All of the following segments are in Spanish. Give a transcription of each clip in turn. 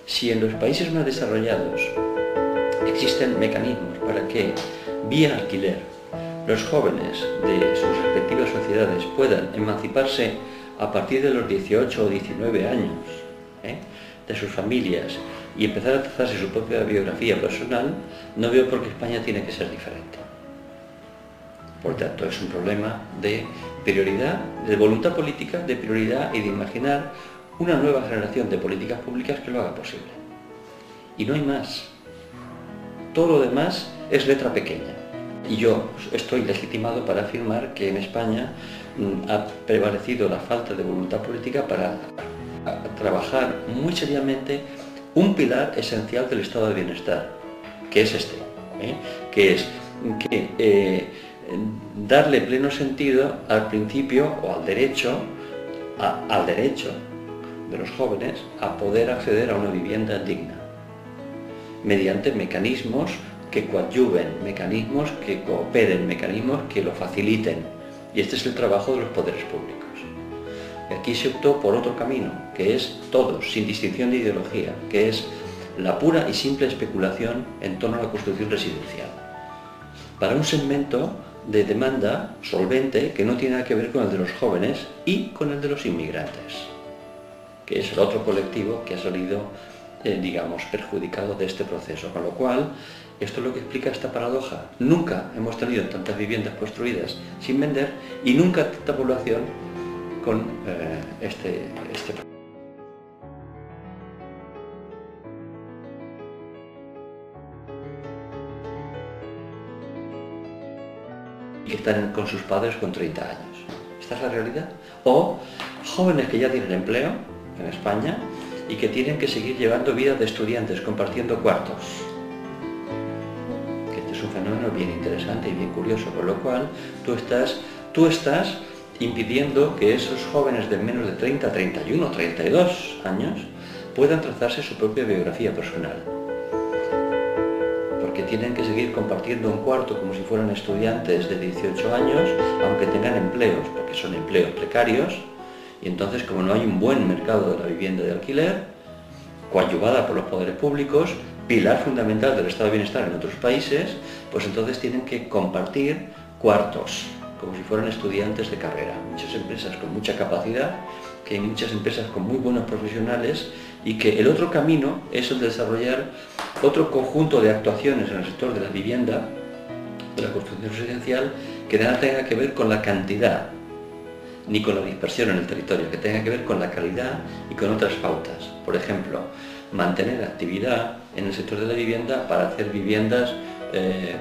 Si en los países más desarrollados existen mecanismos para que, vía alquiler, los jóvenes de sus respectivas sociedades puedan emanciparse a partir de los 18 o 19 años de sus familias y empezar a trazarse su propia biografía personal, no veo por qué España tiene que ser diferente. Por tanto, es un problema de prioridad, de voluntad política, de prioridad y de imaginar una nueva generación de políticas públicas que lo haga posible. Y no hay más. Todo lo demás es letra pequeña. Y yo estoy legitimado para afirmar que en España ha prevalecido la falta de voluntad política para trabajar muy seriamente un pilar esencial del estado de bienestar, que es este, que es darle pleno sentido al principio o al derecho de los jóvenes a poder acceder a una vivienda digna, mediante mecanismos que coadyuven, mecanismos que cooperen, mecanismos que lo faciliten. Y este es el trabajo de los poderes públicos. Y aquí se optó por otro camino, que es todos, sin distinción de ideología, que es la pura y simple especulación en torno a la construcción residencial, para un segmento de demanda solvente que no tiene nada que ver con el de los jóvenes y con el de los inmigrantes, que es el otro colectivo que ha salido, digamos, perjudicado de este proceso. Con lo cual, esto es lo que explica esta paradoja. Nunca hemos tenido tantas viviendas construidas sin vender y nunca tanta población con este que están con sus padres con 30 años. Esta es la realidad. O jóvenes que ya tienen empleo en España y que tienen que seguir llevando vida de estudiantes, compartiendo cuartos. Este es un fenómeno bien interesante y bien curioso, con lo cual tú estás impidiendo que esos jóvenes de menos de 30, 31, 32 años puedan trazarse su propia biografía personal. Porque tienen que seguir compartiendo un cuarto como si fueran estudiantes de 18 años, aunque tengan empleos, porque son empleos precarios, y entonces como no hay un buen mercado de la vivienda de alquiler, coadyuvada por los poderes públicos, pilar fundamental del estado de bienestar en otros países, pues entonces tienen que compartir cuartos, como si fueran estudiantes de carrera. Muchas empresas con mucha capacidad, que hay muchas empresas con muy buenos profesionales, y que el otro camino es el de desarrollar otro conjunto de actuaciones en el sector de la vivienda, de la construcción residencial, que nada tenga que ver con la cantidad, ni con la dispersión en el territorio, que tenga que ver con la calidad y con otras pautas. Por ejemplo, mantener actividad en el sector de la vivienda para hacer viviendas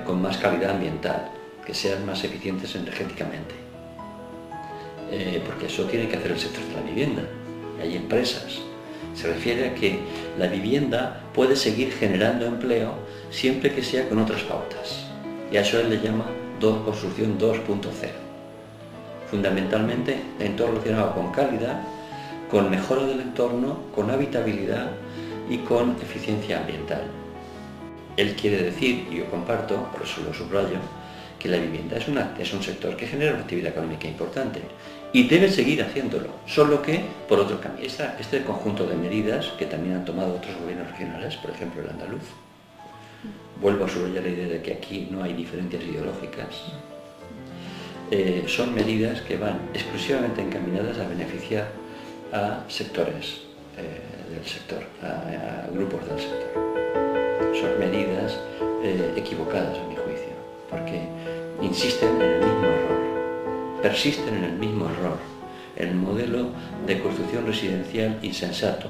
con más calidad ambiental, que sean más eficientes energéticamente. Porque eso tiene que hacer el sector de la vivienda. Hay empresas. Se refiere a que la vivienda puede seguir generando empleo siempre que sea con otras pautas. Y a eso él le llama construcción 2.0. Fundamentalmente en todo relacionado con calidad, con mejora del entorno, con habitabilidad y con eficiencia ambiental. Él quiere decir, y yo comparto, por eso lo subrayo, que la vivienda es un sector que genera una actividad económica importante y debe seguir haciéndolo, solo que por otro camino. Este conjunto de medidas que también han tomado otros gobiernos regionales, por ejemplo el andaluz, vuelvo a subrayar la idea de que aquí no hay diferencias ideológicas, son medidas que van exclusivamente encaminadas a beneficiar a sectores del sector, a grupos del sector. Son medidas equivocadas a mi juicio, porque insisten en el mismo error, persisten en el mismo error, en el modelo de construcción residencial insensato.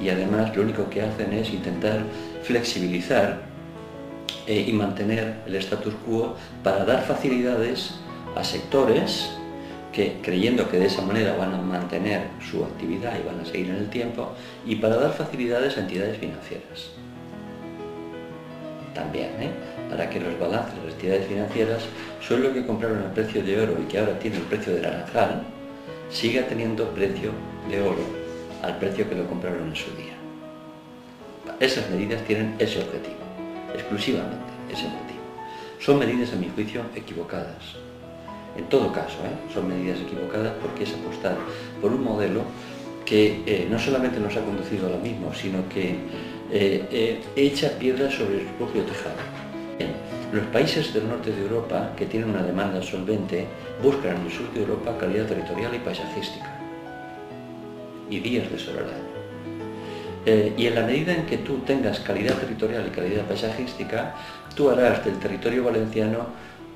Y además lo único que hacen es intentar flexibilizar y mantener el status quo para dar facilidades a sectores que, creyendo que de esa manera van a mantener su actividad y van a seguir en el tiempo, y para dar facilidades a entidades financieras. También, para que los balances de las entidades financieras, solo lo que compraron el precio de oro y que ahora tiene el precio de naranjal, siga teniendo precio de oro al precio que lo compraron en su día. Esas medidas tienen ese objetivo, exclusivamente ese objetivo. Son medidas, a mi juicio, equivocadas. En todo caso, son medidas equivocadas porque es apostar por un modelo que no solamente nos ha conducido a lo mismo, sino que echa piedras sobre su propio tejado. Bien, los países del norte de Europa, que tienen una demanda solvente, buscan en el sur de Europa calidad territorial y paisajística y días de sol al año. Y en la medida en que tú tengas calidad territorial y calidad paisajística, tú harás del territorio valenciano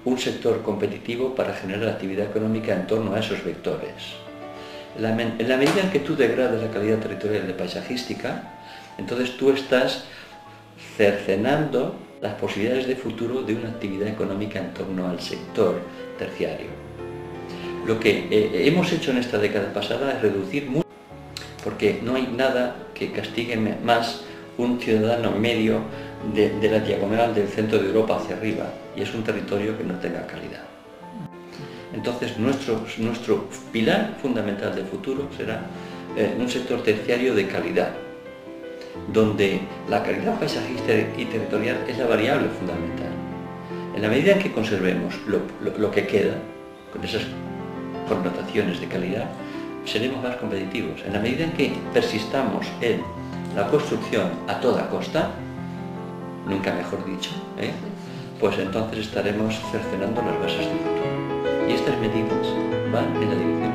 un sector competitivo para generar actividad económica en torno a esos vectores. En la medida en que tú degrades la calidad territorial y paisajística, entonces tú estás cercenando las posibilidades de futuro de una actividad económica en torno al sector terciario. Lo que hemos hecho en esta década pasada es reducir mucho, porque no hay nada que castigue más un ciudadano medio de la diagonal del centro de Europa hacia arriba, y es un territorio que no tenga calidad. Entonces nuestro pilar fundamental de futuro será un sector terciario de calidad, donde la calidad paisajística y territorial es la variable fundamental. En la medida en que conservemos lo que queda, con esas connotaciones de calidad, seremos más competitivos. En la medida en que persistamos en la construcción a toda costa, nunca mejor dicho, pues entonces estaremos cercenando las bases del futuro. Y estas medidas van en la dirección